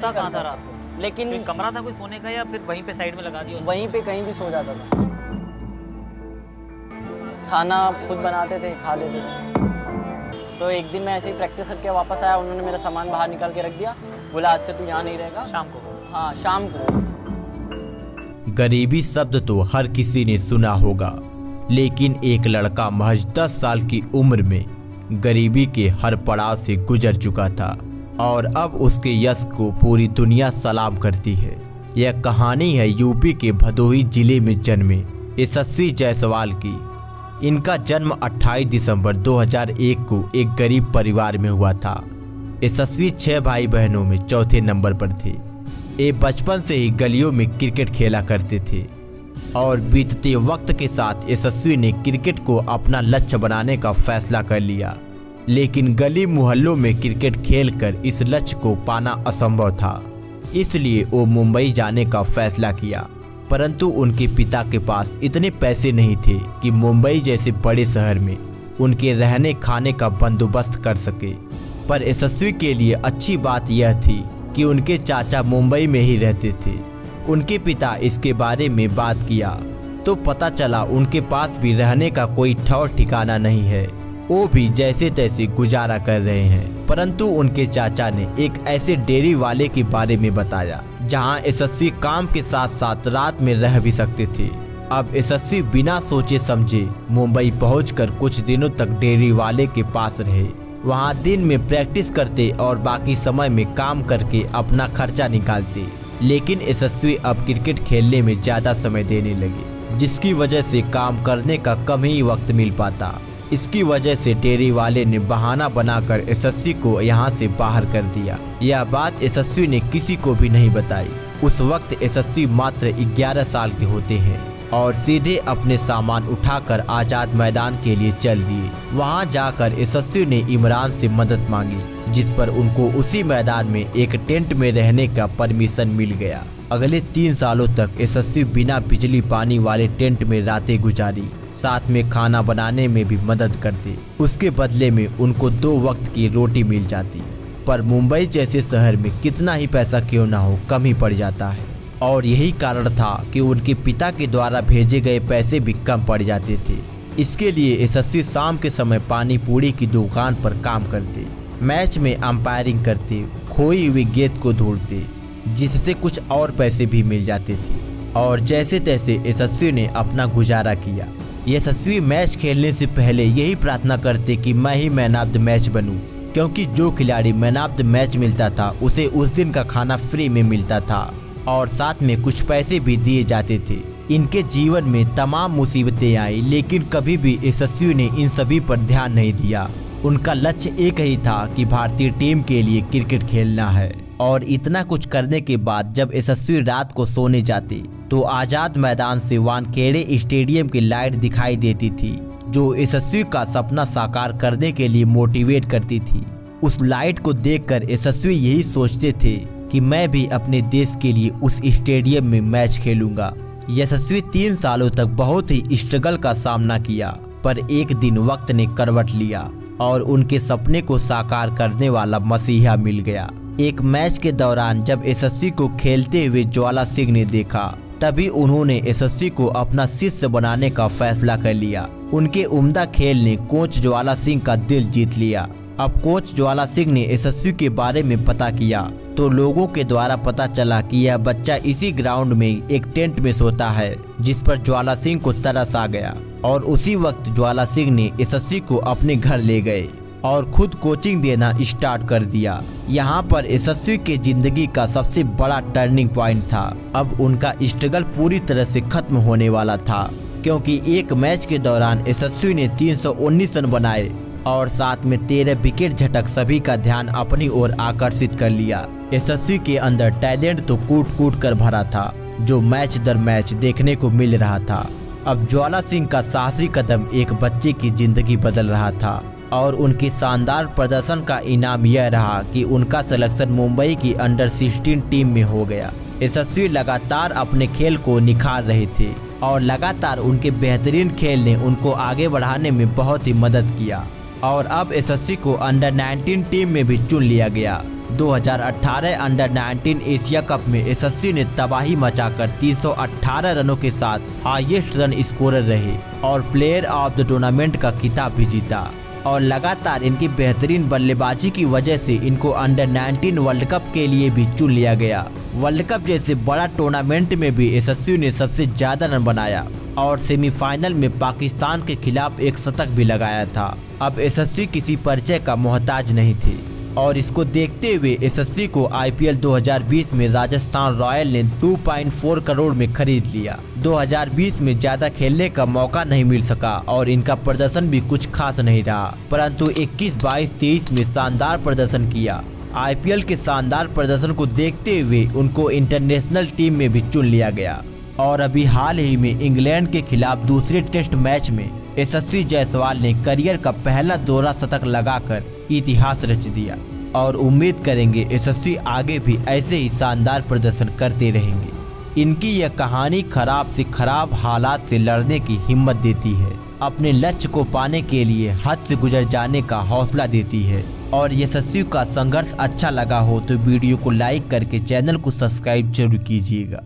कहाँ था रात को? लेकिन कोई कमरा था कोई सोने का या फिर वहीं पे साइड में लगा दिया? वहीं पे कहीं भी सो जाता था। खाना खुद बनाते थे, खा लेते थे। तो एक दिन मैं ऐसे ही प्रैक्टिस करके वापस आया, उन्होंने मेरा सामान बाहर निकाल के रख दिया, बोला आज से तू यहाँ नहीं रहेगा। शाम को? हाँ, शाम को। गरीबी शब्द तो हर किसी ने सुना होगा, लेकिन एक लड़का महज 10 साल की उम्र में गरीबी के हर पड़ाव से गुजर चुका था और अब उसके यश को पूरी दुनिया सलाम करती है। यह कहानी है यूपी के भदोही जिले में जन्मे यशस्वी जायसवाल की। इनका जन्म 28 दिसंबर 2001 को एक गरीब परिवार में हुआ था। यशस्वी 6 भाई बहनों में चौथे नंबर पर थे। ये बचपन से ही गलियों में क्रिकेट खेला करते थे और बीतते वक्त के साथ यशस्वी ने क्रिकेट को अपना लक्ष्य बनाने का फैसला कर लिया। लेकिन गली मोहल्लों में क्रिकेट खेलकर इस लक्ष्य को पाना असंभव था, इसलिए वो मुंबई जाने का फैसला किया। परंतु उनके पिता के पास इतने पैसे नहीं थे कि मुंबई जैसे बड़े शहर में उनके रहने खाने का बंदोबस्त कर सके। पर यशस्वी के लिए अच्छी बात यह थी कि उनके चाचा मुंबई में ही रहते थे। उनके पिता इसके बारे में बात किया तो पता चला उनके पास भी रहने का कोई ठौर ठिकाना नहीं है, वो भी जैसे तैसे गुजारा कर रहे हैं। परंतु उनके चाचा ने एक ऐसे डेयरी वाले के बारे में बताया जहां यशस्वी काम के साथ साथ रात में रह भी सकते थे। अब यशस्वी बिना सोचे समझे मुंबई पहुंचकर कुछ दिनों तक डेयरी वाले के पास रहे। वहां दिन में प्रैक्टिस करते और बाकी समय में काम करके अपना खर्चा निकालते। लेकिन यशस्वी अब क्रिकेट खेलने में ज़्यादा समय देने लगे, जिसकी वजह से काम करने का कम ही वक्त मिल पाता। इसकी वजह से डेयरी वाले ने बहाना बनाकर यशस्वी को यहाँ से बाहर कर दिया। यह बात यशस्वी ने किसी को भी नहीं बताई। उस वक्त यशस्वी मात्र 11 साल के होते हैं और सीधे अपने सामान उठाकर आज़ाद मैदान के लिए चल दिए। वहाँ जाकर यशस्वी ने इमरान से मदद मांगी, जिस पर उनको उसी मैदान में एक टेंट में रहने का परमिशन मिल गया। अगले 3 सालों तक यशस्वी बिना बिजली पानी वाले टेंट में रातें गुजारी, साथ में खाना बनाने में भी मदद करते। उसके बदले में उनको 2 वक्त की रोटी मिल जाती। पर मुंबई जैसे शहर में कितना ही पैसा क्यों ना हो, कम ही पड़ जाता है और यही कारण था कि उनके पिता के द्वारा भेजे गए पैसे भी कम पड़ जाते थे। इसके लिए यशस्वी शाम के समय पानी पूरी की दुकान पर काम करते, मैच में अंपायरिंग करते, खोई हुई गेंद को ढूंढते, जिससे कुछ और पैसे भी मिल जाते थे और जैसे तैसे यशस्वी ने अपना गुजारा किया। यशस्वी मैच खेलने से पहले यही प्रार्थना करते कि मैं ही मैन ऑफ द मैच बनूं, क्योंकि जो खिलाड़ी मैन ऑफ द मैच मिलता था उसे उस दिन का खाना फ्री में मिलता था और साथ में कुछ पैसे भी दिए जाते थे। इनके जीवन में तमाम मुसीबतें आई, लेकिन कभी भी यशस्वी ने इन सभी पर ध्यान नहीं दिया। उनका लक्ष्य एक ही था कि भारतीय टीम के लिए क्रिकेट खेलना है। और इतना कुछ करने के बाद जब यशस्वी रात को सोने जाते तो आज़ाद मैदान से वानखेड़े स्टेडियम की लाइट दिखाई देती थी, जो यशस्वी का सपना साकार करने के लिए मोटिवेट करती थी। उस लाइट को देखकर यशस्वी यही सोचते थे कि मैं भी अपने देश के लिए उस स्टेडियम में मैच खेलूंगा। यशस्वी 3 सालों तक बहुत ही स्ट्रगल का सामना किया, पर एक दिन वक्त ने करवट लिया और उनके सपने को साकार करने वाला मसीहा मिल गया। एक मैच के दौरान जब यशस्वी को खेलते हुए ज्वाला सिंह ने देखा, तभी उन्होंने यशस्वी को अपना शिष्य बनाने का फैसला कर लिया। उनके उम्दा खेल ने कोच ज्वाला सिंह का दिल जीत लिया। अब कोच ज्वाला सिंह ने यशस्वी के बारे में पता किया तो लोगों के द्वारा पता चला कि यह बच्चा इसी ग्राउंड में एक टेंट में सोता है, जिस पर ज्वाला सिंह को तरस आ गया और उसी वक्त ज्वाला सिंह ने यशस्वी को अपने घर ले गए और खुद कोचिंग देना स्टार्ट कर दिया। यहाँ पर यशस्वी के जिंदगी का सबसे बड़ा टर्निंग पॉइंट था। अब उनका स्ट्रगल पूरी तरह से खत्म होने वाला था, क्योंकि एक मैच के दौरान यशस्वी ने 319 रन बनाए और साथ में 13 विकेट झटक सभी का ध्यान अपनी ओर आकर्षित कर लिया। यशस्वी के अंदर टैलेंट तो कूट कूट कर भरा था, जो मैच दर मैच देखने को मिल रहा था। अब ज्वाला सिंह का साहसी कदम एक बच्चे की जिंदगी बदल रहा था और उनके शानदार प्रदर्शन का इनाम यह रहा कि उनका सिलेक्शन मुंबई की अंडर 16 टीम में हो गया। यशस्वी लगातार अपने खेल को निखार रहे थे और लगातार उनके बेहतरीन खेल ने उनको आगे बढ़ाने में बहुत ही मदद किया और अब यशस्वी को अंडर 19 टीम में भी चुन लिया गया। 2018 अंडर 19 एशिया कप में यशस्वी ने तबाही मचाकर 318 रनों के साथ हाईएस्ट रन स्कोरर रहे और प्लेयर ऑफ द टूर्नामेंट का खिताब भी जीता। और लगातार इनकी बेहतरीन बल्लेबाजी की वजह से इनको अंडर 19 वर्ल्ड कप के लिए भी चुन लिया गया। वर्ल्ड कप जैसे बड़ा टूर्नामेंट में भी यशस्वी ने सबसे ज्यादा रन बनाया और सेमीफाइनल में पाकिस्तान के खिलाफ एक शतक भी लगाया था। अब यशस्वी किसी परिचय का मोहताज नहीं थे और इसको देखते हुए यशस्वी को IPL 2020 में राजस्थान रॉयल ने 2.4 करोड़ में खरीद लिया। 2020 में ज्यादा खेलने का मौका नहीं मिल सका और इनका प्रदर्शन भी कुछ खास नहीं रहा, परंतु 21, 22, 23 में शानदार प्रदर्शन किया। IPL के शानदार प्रदर्शन को देखते हुए उनको इंटरनेशनल टीम में भी चुन लिया गया और अभी हाल ही में इंग्लैंड के खिलाफ दूसरे टेस्ट मैच में यशस्वी जायसवाल ने करियर का पहला दोहरा शतक लगाकर इतिहास रच दिया और उम्मीद करेंगे यशस्वी आगे भी ऐसे ही शानदार प्रदर्शन करते रहेंगे। इनकी यह कहानी खराब से खराब हालात से लड़ने की हिम्मत देती है, अपने लक्ष्य को पाने के लिए हद से गुजर जाने का हौसला देती है। और यशस्वी का संघर्ष अच्छा लगा हो तो वीडियो को लाइक करके चैनल को सब्सक्राइब जरूर कीजिएगा।